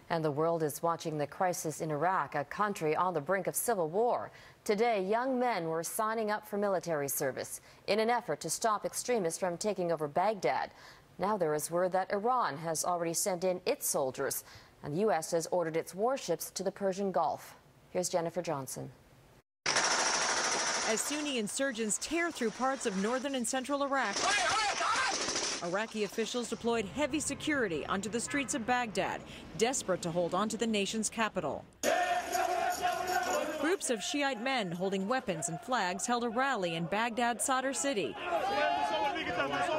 And the world is watching the crisis in Iraq, a country on the brink of civil war. Today, young men were signing up for military service in an effort to stop extremists from taking over Baghdad. Now there is word that Iran has already sent in its soldiers, and the U.S. has ordered its warships to the Persian Gulf. Here's Jennifer Johnson. As Sunni insurgents tear through parts of northern and central Iraq, Iraqi officials deployed heavy security onto the streets of Baghdad, desperate to hold on to the nation's capital. Groups of Shiite men holding weapons and flags held a rally in Baghdad's Sadr city,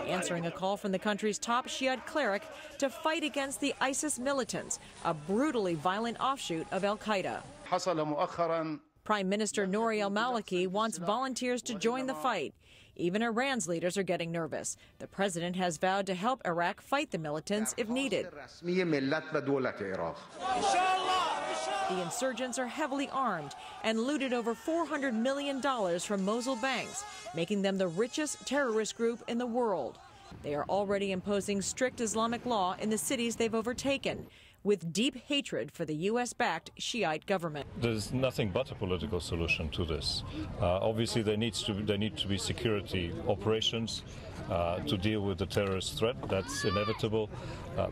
answering a call from the country's top Shiite cleric to fight against the ISIS militants, a brutally violent offshoot of al-Qaeda. Prime Minister Nouri al-Maliki wants volunteers to join the fight. Even Iran's leaders are getting nervous. The president has vowed to help Iraq fight the militants if needed. The insurgents are heavily armed and looted over $400 million from Mosul banks, making them the richest terrorist group in the world. They are already imposing strict Islamic law in the cities they've overtaken, with deep hatred for the U.S.-backed Shiite government. There's nothing but a political solution to this. Obviously, there need to be security operations to deal with the terrorist threat. That's inevitable.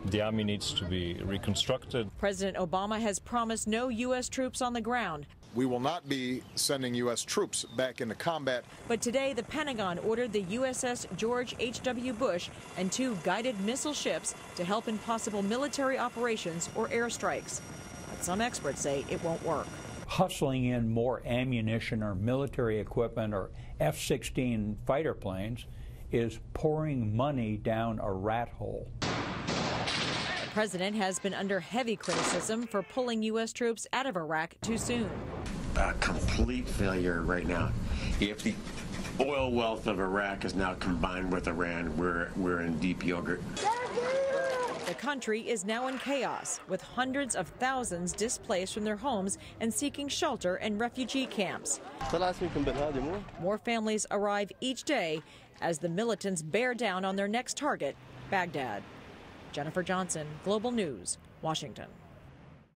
The army needs to be reconstructed. President Obama has promised no U.S. troops on the ground. We will not be sending U.S. troops back into combat. But today, the Pentagon ordered the USS George H.W. Bush and 2 guided missile ships to help in possible military operations or airstrikes. But some experts say it won't work. Hustling in more ammunition or military equipment or F-16 fighter planes is pouring money down a rat hole. The president has been under heavy criticism for pulling U.S. troops out of Iraq too soon. A complete failure right now. If the oil wealth of Iraq is now combined with Iran, we're in deep yogurt. The country is now in chaos, with hundreds of thousands displaced from their homes and seeking shelter in refugee camps. More families arrive each day as the militants bear down on their next target, Baghdad. Jennifer Johnson, Global News, Washington.